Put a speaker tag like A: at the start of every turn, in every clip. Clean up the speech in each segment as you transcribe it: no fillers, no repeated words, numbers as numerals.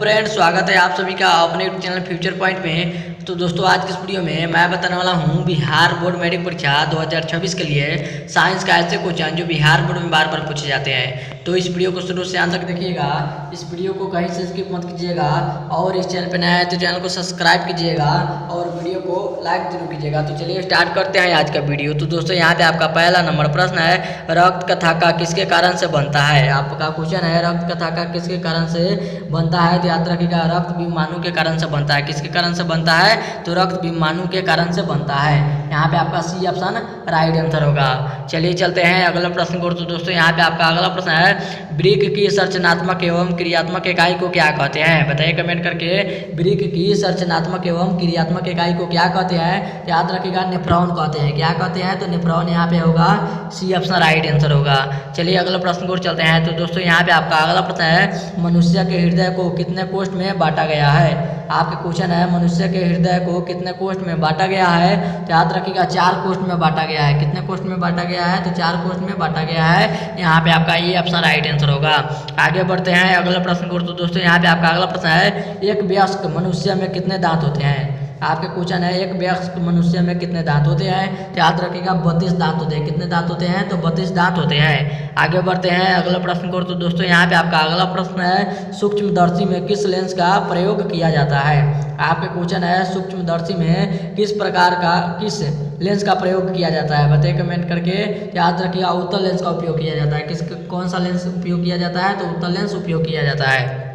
A: Friends, स्वागत है आप सभी का अपने यूट्यूब चैनल फ्यूचर पॉइंट में। तो दोस्तों, आज की इस वीडियो में मैं बताने वाला हूं बिहार बोर्ड मैट्रिक परीक्षा 2026 के लिए साइंस का ऐसे क्वेश्चन जो बिहार बोर्ड में बार बार पूछे जाते हैं। तो इस वीडियो को शुरू से अंत तक देखिएगा। इस वीडियो को कहीं से स्किप मत कीजिएगा और इस चैनल पर नया है तो चैनल को सब्सक्राइब कीजिएगा और वीडियो को लाइक जरूर कीजिएगा। तो चलिए स्टार्ट करते हैं आज का वीडियो। तो दोस्तों, यहाँ पे आपका पहला नंबर प्रश्न है, रक्त कथाका किसके कारण से बनता है। आपका क्वेश्चन है, रक्त कथाका किसके कारण से बनता है। याद रखिएगा, रक्त विमाणु के कारण से बनता है। किसके कारण से बनता है? तो रक्त विमाणु के कारण से बनता है। यहाँ पे आपका सी ऑप्शन राइट आंसर होगा। चलिए चलते हैं अगला प्रश्न को। तो दोस्तों, यहाँ पे आपका अगला प्रश्न है, वृक्क की संरचनात्मक एवं क्रियात्मक इकाई को क्या कहते हैं। बताइए कमेंट करके, वृक्क की संरचनात्मक एवं क्रियात्मक इकाई को क्या कहते हैं। याद रखिएगा, नेफ्रॉन कहते हैं। क्या कहते हैं? तो नेफ्रॉन यहाँ पे होगा, सी ऑप्शन राइट आंसर होगा। चलिए अगला प्रश्न को चलते हैं। तो दोस्तों, यहाँ पे आपका अगला प्रश्न है, मनुष्य के हृदय को कितने कोष्ठ में बांटा गया है। आपके क्वेश्चन है, मनुष्य के हृदय को कितने कोष्ठ में बांटा गया है। तो याद रखिएगा, 4 कोष्ठ में बांटा गया है। कितने कोष्ठ में बांटा गया है? तो 4 कोष्ठ में बांटा गया है। यहाँ पे आपका ये ऑप्शन राइट आंसर होगा। आगे बढ़ते हैं अगला प्रश्न को। तो दोस्तों, यहाँ पे आपका अगला प्रश्न है, एक वयस्क मनुष्य में कितने दांत होते हैं। आपके क्वेश्चन है, एक वयस्क मनुष्य में कितने दांत होते हैं। तो याद रखिएगा, 32 दांत होते हैं। कितने दांत होते हैं? तो 32 दांत होते हैं। आगे बढ़ते हैं अगला प्रश्न को। तो दोस्तों, यहाँ पे आपका अगला प्रश्न है, सूक्ष्मदर्शी में किस लेंस का प्रयोग किया जाता है। आपके क्वेश्चन है, सूक्ष्मदर्शी में किस लेंस का प्रयोग किया जाता है। बताइए कमेंट करके। याद रखिएगा, उत्तल लेंस का उपयोग किया जाता है। कौन सा लेंस उपयोग किया जाता है? तो उत्तल लेंस उपयोग किया जाता है।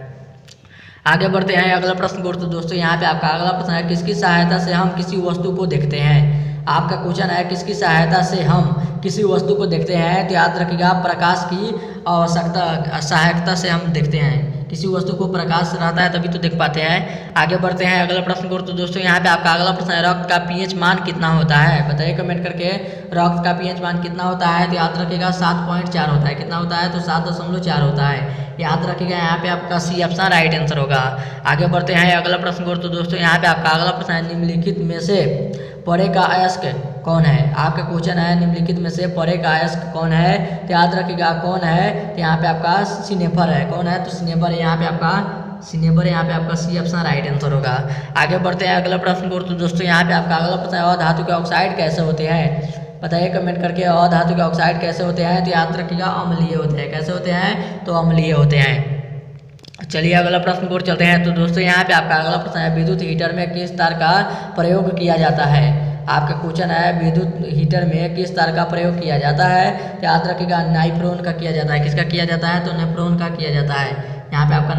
A: आगे बढ़ते हैं अगला प्रश्न को। तो दोस्तों, यहाँ पे आपका अगला प्रश्न है, किसकी सहायता से हम किसी वस्तु को देखते हैं। आपका क्वेश्चन है, किसकी सहायता से हम किसी वस्तु को देखते हैं। तो याद रखिएगा, प्रकाश की आवश्यकता सहायता से हम देखते हैं। किसी वस्तु को प्रकाश रहता है तभी तो देख पाते हैं। आगे बढ़ते हैं अगला प्रश्न को। तो दोस्तों, यहाँ पे आपका अगला प्रश्न है, रक्त का पीएच मान कितना होता है। बताइए कमेंट करके, रक्त का पीएच मान कितना होता है। तो याद रखिएगा, 7.4 होता है। कितना होता है? तो 7.4 होता है। याद रखिएगा, यहाँ पे आपका सी ऑप्शन राइट आंसर होगा। आगे बढ़ते हैं अगला प्रश्न को। तो दोस्तों, यहाँ पे आपका अगला प्रश्न है, निम्नलिखित में से परे का अयस्क कौन है। आपका क्वेश्चन है, निम्नलिखित में से परे का अयस्क कौन है। तो याद रखिएगा, कौन है? तो यहाँ पे आपका सिनेफर है। कौन है? तो सिनेफर। यहाँ पे आपका सी ऑप्शन राइट आंसर होगा। आगे बढ़ते हैं अगला प्रश्न को। तो दोस्तों, यहाँ पे आपका अगला प्रश्न है, अधातु के ऑक्साइड कैसे होते हैं। बताइए कमेंट करके, अधातु के ऑक्साइड कैसे होते हैं। तो याद रखिएगा, अम्लीय होते हैं। कैसे होते हैं? तो अम्लीय होते हैं। चलिए अगला प्रश्न को चलते हैं। तो दोस्तों, यहाँ पे आपका अगला प्रश्न है, विद्युत हीटर में किस तार का प्रयोग किया जाता है। आपका क्वेश्चन है, विद्युत हीटर में किस तार का प्रयोग किया जाता है। तो याद रखिएगा, नाइफ्रॉन का किया जाता है। किसका किया जाता है? तो नेफ्रॉन का किया जाता है। यहाँ पे आपका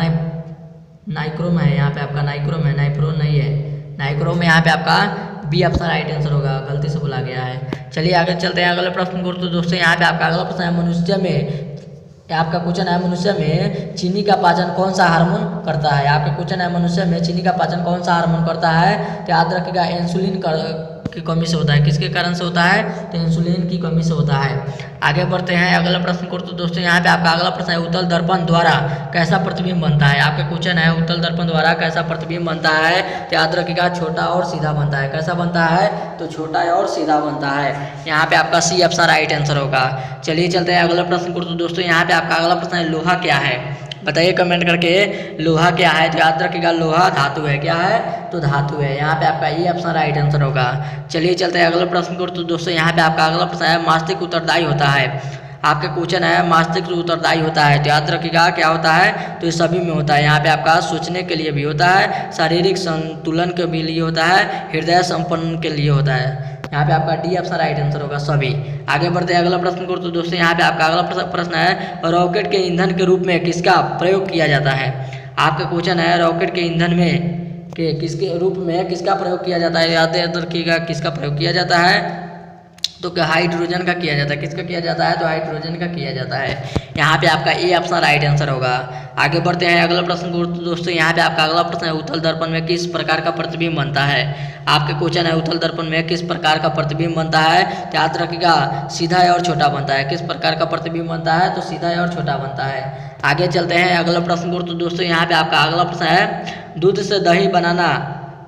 A: नाइक्रोम है। यहाँ पे आपका नाइक्रोम है, नाइफ्रॉन नहीं है। नाइक्रोम में यहाँ पे आपका बी ऑप्शन राइट आंसर होगा। गलती से बोला गया है। चलिए आगे चलते हैं अगले प्रश्न को। तो दोस्तों, यहाँ पे आपका अगला प्रश्न है, मनुष्य में आपका क्वेश्चन है, मनुष्य में चीनी का पाचन कौन सा हार्मोन करता है। आपका क्वेश्चन है, मनुष्य में चीनी का पाचन कौन सा हार्मोन करता है। तो याद रखिएगा, इंसुलिन की कमी से होता है। किसके कारण से होता है? तो इंसुलिन की कमी से होता है। आगे बढ़ते हैं अगला प्रश्न को। तो दोस्तों, यहाँ पे आपका अगला प्रश्न है, उत्तल दर्पण द्वारा कैसा प्रतिबिंब बनता है। आपका क्वेश्चन है, उत्तल दर्पण द्वारा कैसा प्रतिबिंब बनता है। तो याद रखिएगा, छोटा और सीधा बनता है। कैसा बनता है? तो छोटा और सीधा बनता है। यहाँ पे आपका सी ऑप्शन राइट आंसर होगा। चलिए चलते हैं अगला प्रश्न को। तो दोस्तों, यहाँ पे आपका अगला प्रश्न है, लोहा क्या है। बताइए कमेंट करके, लोहा क्या है। तो याद रखिएगा, लोहा धातु है। क्या है? तो धातु है। यहाँ पे आपका ये ऑप्शन राइट आंसर होगा। चलिए चलते हैं अगला प्रश्न को। तो दोस्तों, यहाँ पे आपका अगला प्रश्न है, मस्तिष्क उत्तरदायी होता है। आपका क्वेश्चन है, मस्तिष्क उत्तरदायी होता है। तो याद रखिएगा, क्या होता है? तो ये सभी में होता है। यहाँ पे आपका सोचने के लिए भी होता है, शारीरिक संतुलन के भी लिए होता है, हृदय संपन्न के लिए होता है। यहाँ पे आपका डी ऑप्शन राइट आंसर होगा सभी। आगे बढ़ते हैं अगला प्रश्न को। तो दोस्तों, यहाँ पे आपका अगला प्रश्न है, रॉकेट के ईंधन के रूप में किसका प्रयोग किया जाता है। आपका क्वेश्चन है, रॉकेट के ईंधन में किसके रूप में किसका प्रयोग किया जाता है। याद रखिएगा, किसका प्रयोग किया जाता है। तो हाइड्रोजन का किया जाता है। किसका किया जाता है? तो हाइड्रोजन का किया जाता है। यहाँ पे आपका ए ऑप्शन राइट आंसर होगा। आगे बढ़ते हैं अगला प्रश्न को। तो दोस्तों, यहाँ पे आपका अगला प्रश्न है, उत्तल दर्पण में किस प्रकार का प्रतिबिंब बनता है। आपके क्वेश्चन है, उत्तल दर्पण में किस प्रकार का प्रतिबिंब बनता है। तो याद रखिएगा, सीधा और छोटा बनता है। किस प्रकार का प्रतिबिंब बनता है? तो सीधा और छोटा बनता है। आगे चलते हैं अगला प्रश्न को। तो दोस्तों, यहाँ पे आपका अगला प्रश्न है, दूध से दही बनाना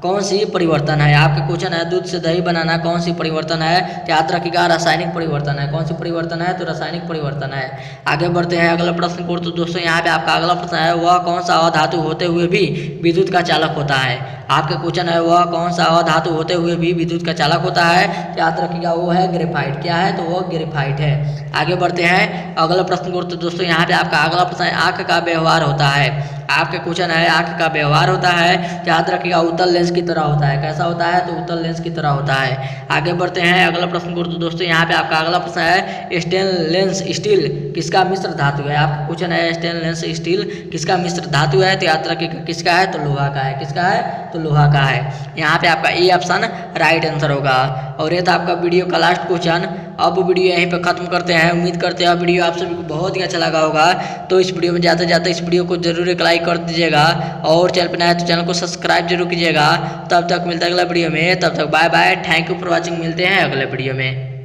A: कौन सी परिवर्तन है। आपका क्वेश्चन है दूध से दही बनाना कौन सी परिवर्तन है, तो याद रखिएगा रासायनिक परिवर्तन है। कौन सी परिवर्तन है, तो रासायनिक परिवर्तन है। आगे बढ़ते हैं अगला प्रश्न को। तो दोस्तों यहाँ पे आपका अगला प्रश्न है, वह कौन सा अधातु होते हुए भी विद्युत का चालक होता है। आपका क्वेश्चन है वह कौन सा अधातु होते हुए भी विद्युत का चालक होता है, तो याद रखिएगा वो है ग्रेफाइट। क्या है, तो वो ग्रेफाइट है। आगे बढ़ते हैं अगला प्रश्न को। तो दोस्तों यहाँ पे आपका अगला प्रश्न है, आंख का व्यवहार होता है। आपका क्वेश्चन है आंख का व्यवहार होता है, तो याद रखिएगा उत्तल लेंस की तरह होता है। कैसा होता है, तो उत्तल लेंस की तरह होता है। आगे बढ़ते हैं अगला प्रश्न को। तो दोस्तों यहाँ पे आपका अगला प्रश्न है, स्टेनलेस स्टील किसका मिश्र धातु है। आपका क्वेश्चन है स्टेनलेस स्टील किसका मिश्र धातु है, तो याद रखिएगा किसका है, तो लोहा का है। किसका है, तो लोहा का है। यहाँ पे आपका ए ऑप्शन राइट आंसर होगा। और ये था आपका वीडियो का लास्ट क्वेश्चन। अब वीडियो यहीं पे खत्म करते हैं। उम्मीद करते हैं वीडियो आप सभी को बहुत ही अच्छा लगा होगा। तो इस वीडियो में जाते जाते इस वीडियो को जरूर एक लाइक कर दीजिएगा और चैनल पर नया है तो चैनल को सब्सक्राइब जरूर कीजिएगा। तब तक मिलते हैं अगला वीडियो में, तब तक bye bye, thank you for watching. मिलते हैं अगले वीडियो में।